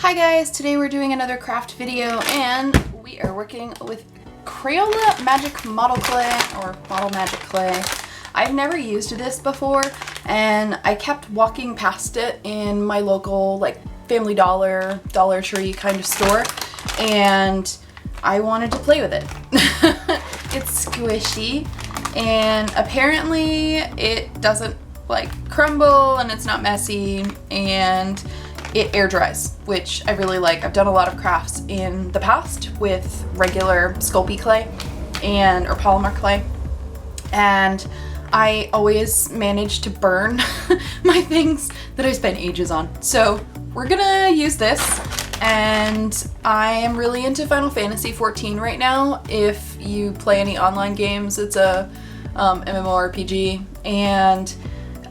Hi guys, today we're doing another craft video and we are working with Crayola Magic Model Clay or Model Magic Clay. I've never used this before and I kept walking past it in my local like Family Dollar, Dollar Tree kind of store and I wanted to play with it. It's squishy and apparently it doesn't like crumble and it's not messy and it air dries, which I really like. I've done a lot of crafts in the past with regular Sculpey clay or polymer clay, and I always manage to burn my things that I spent ages on. So we're gonna use this, and I am really into Final Fantasy 14 right now. If you play any online games, it's a MMORPG, and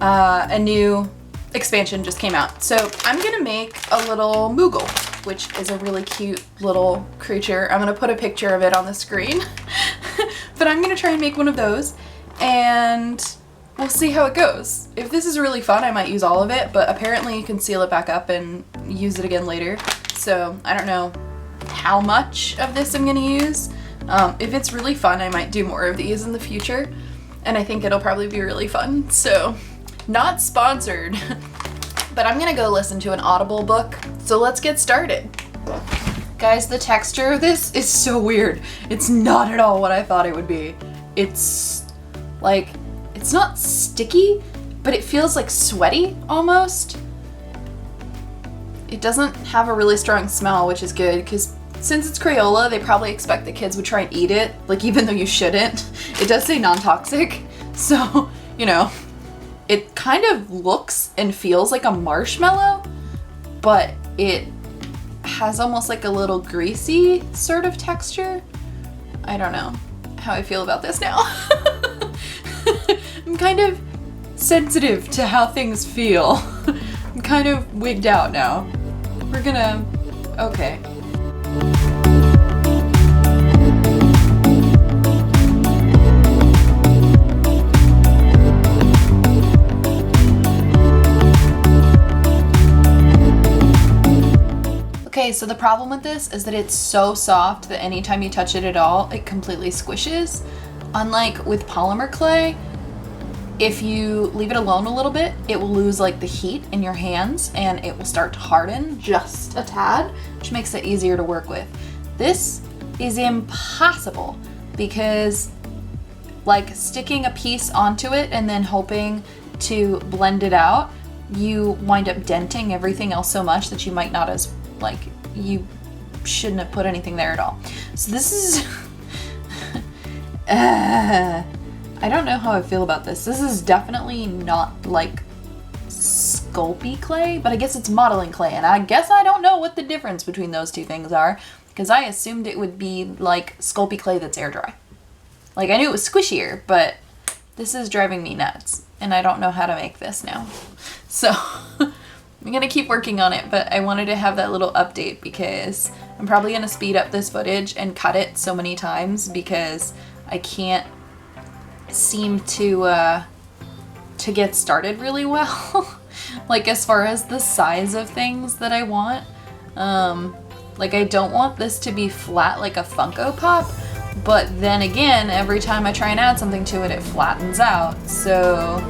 a new expansion just came out. So I'm gonna make a little Moogle, which is a really cute little creature. I'm gonna put a picture of it on the screen, but I'm gonna try and make one of those and we'll see how it goes. If this is really fun, I might use all of it, but apparently you can seal it back up and use it again later. So I don't know how much of this I'm gonna use. If it's really fun, I might do more of these in the future, and I think it'll probably be really fun. So not sponsored, but I'm gonna go listen to an Audible book. So let's get started. Guys, the texture of this is so weird. It's not at all what I thought it would be. It's like, it's not sticky, but it feels like sweaty almost. It doesn't have a really strong smell, which is good because since it's Crayola, they probably expect that kids would try and eat it, like even though you shouldn't. It does say non-toxic, so, you know, it kind of looks and feels like a marshmallow, but it has almost like a little greasy sort of texture. I don't know how I feel about this now. I'm kind of sensitive to how things feel. I'm kind of wigged out now. We're gonna, okay. Okay, so the problem with this is that it's so soft that anytime you touch it at all, it completely squishes. Unlike with polymer clay, if you leave it alone a little bit, it will lose like the heat in your hands and it will start to harden just a tad, which makes it easier to work with. This is impossible because like sticking a piece onto it and then hoping to blend it out, you wind up denting everything else so much that you might not as like you shouldn't have put anything there at all. So this is I don't know how I feel about this. This is definitely not like Sculpey clay, but I guess it's modeling clay, and I guess I don't know what the difference between those two things are because I assumed it would be like Sculpey clay that's air dry. Like I knew it was squishier, but this is driving me nuts and I don't know how to make this now. So I'm gonna keep working on it, but I wanted to have that little update because I'm probably gonna speed up this footage and cut it so many times because I can't seem to get started really well. Like as far as the size of things that I want. Like I don't want this to be flat like a Funko Pop, but then again, every time I try and add something to it, it flattens out. So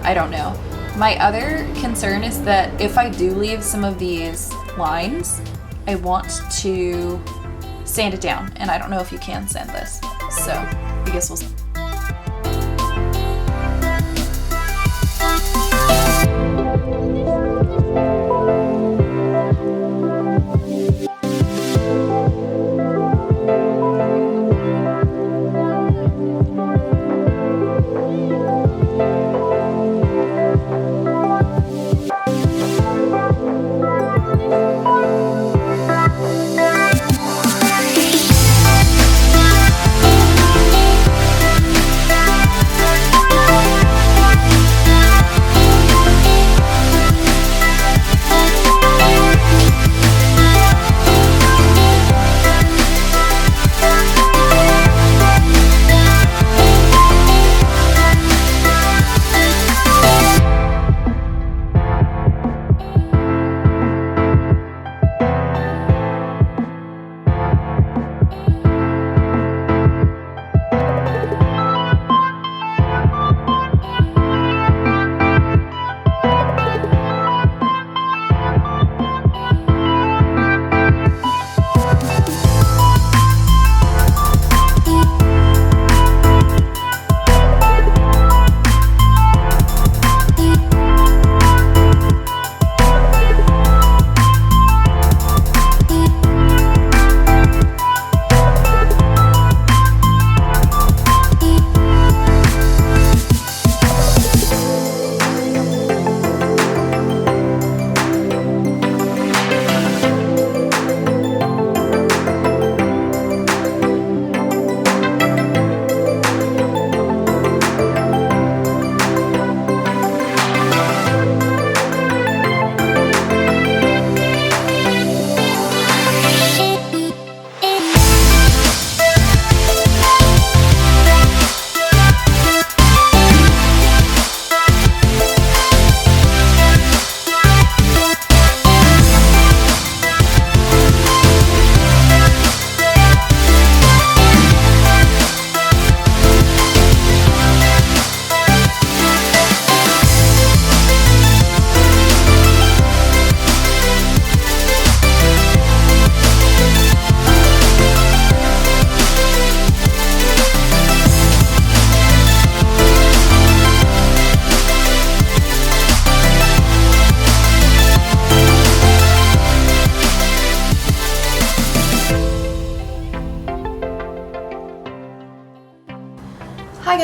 I don't know. My other concern is that if I do leave some of these lines, I want to sand it down, and I don't know if you can sand this. So I guess we'll see.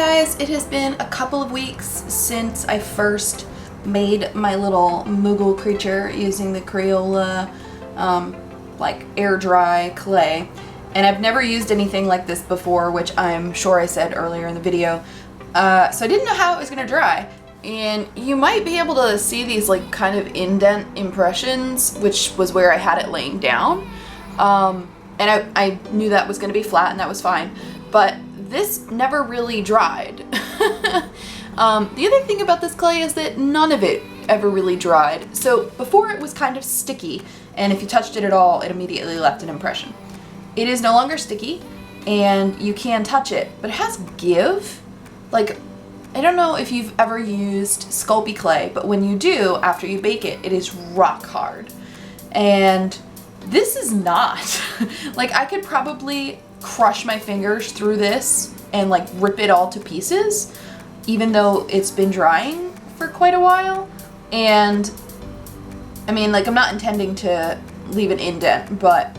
guys, it has been a couple of weeks since I first made my little Moogle creature using the Crayola like air dry clay, and I've never used anything like this before, which I'm sure I said earlier in the video, so I didn't know how it was gonna dry. And you might be able to see these like kind of indent impressions, which was where I had it laying down, and I knew that was gonna be flat and that was fine, but this never really dried. The other thing about this clay is that none of it ever really dried. So before it was kind of sticky, and if you touched it at all, it immediately left an impression. It is no longer sticky, and you can touch it, but it has give. Like, I don't know if you've ever used Sculpey clay, but when you do, after you bake it, it is rock hard. And this is not. Like, I could probably crush my fingers through this and like rip it all to pieces, even though it's been drying for quite a while. And I mean, like, I'm not intending to leave an indent, but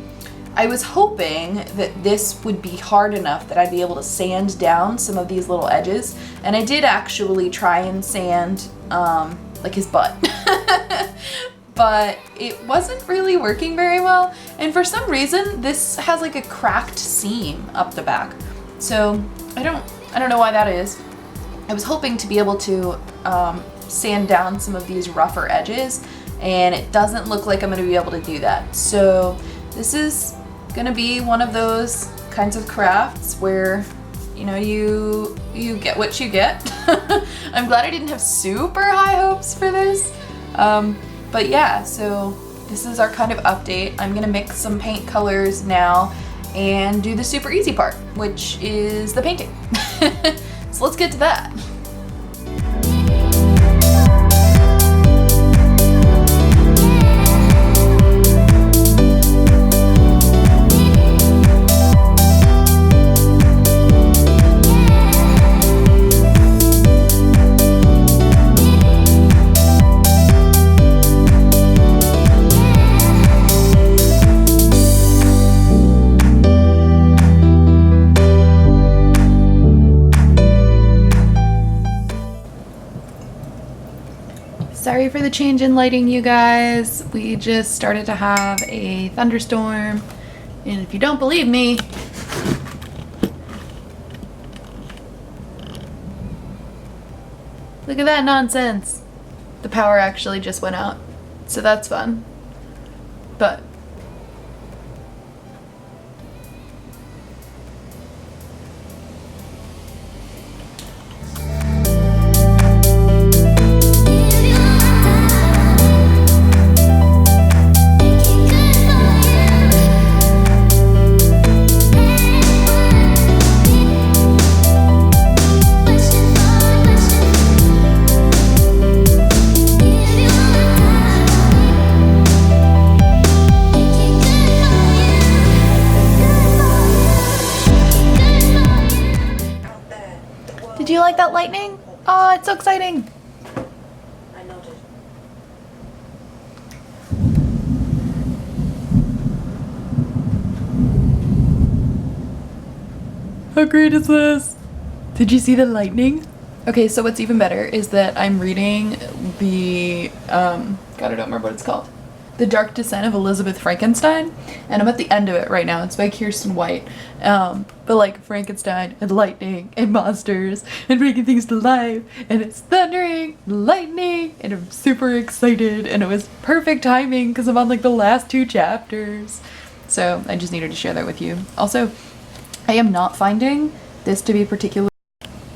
I was hoping that this would be hard enough that I'd be able to sand down some of these little edges. And I did actually try and sand like his butt. But it wasn't really working very well, and for some reason this has like a cracked seam up the back. So I don't know why that is. I was hoping to be able to sand down some of these rougher edges, and it doesn't look like I'm going to be able to do that. So this is going to be one of those kinds of crafts where, you know, you get what you get. I'm glad I didn't have super high hopes for this. But yeah, so this is our kind of update. I'm gonna mix some paint colors now and do the super easy part, which is the painting. So let's get to that. Sorry for the change in lighting, you guys. We just started to have a thunderstorm, and if you don't believe me, look at that nonsense. The power actually just went out, so that's fun. But did you like that lightning? Oh, it's so exciting. I noted. How great is this? Did you see the lightning? Okay, so what's even better is that I'm reading the, God, I don't remember what it's called. The Dark Descent of Elizabeth Frankenstein, and I'm at the end of it right now. It's by Kirsten White. But like Frankenstein and lightning and monsters and bringing things to life, and it's thundering, lightning, and I'm super excited, and it was perfect timing because I'm on like the last 2 chapters. So I just needed to share that with you. Also, I am not finding this to be particularly...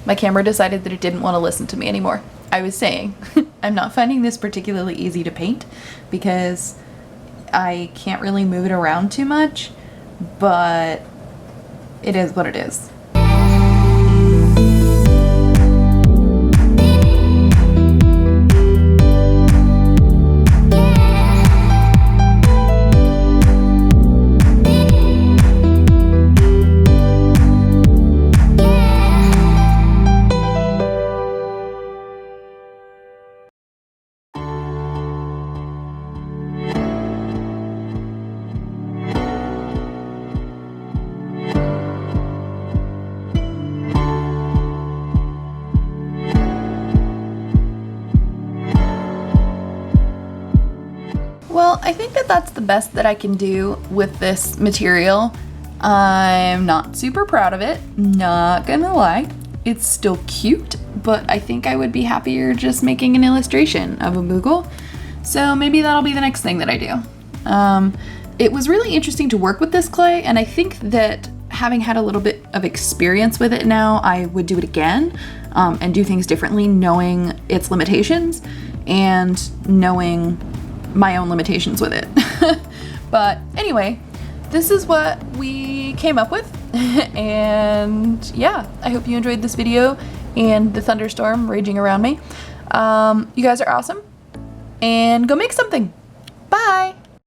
My camera decided that it didn't want to listen to me anymore. I was saying, I'm not finding this particularly easy to paint because I can't really move it around too much, but it is what it is. Well, I think that that's the best that I can do with this material. I'm not super proud of it, not gonna lie. It's still cute, but I think I would be happier just making an illustration of a Moogle. So maybe that'll be the next thing that I do. It was really interesting to work with this clay, and I think that having had a little bit of experience with it now, I would do it again and do things differently, knowing its limitations and knowing my own limitations with it. But anyway, this is what we came up with. And yeah, I hope you enjoyed this video and the thunderstorm raging around me. You guys are awesome, and go make something. Bye!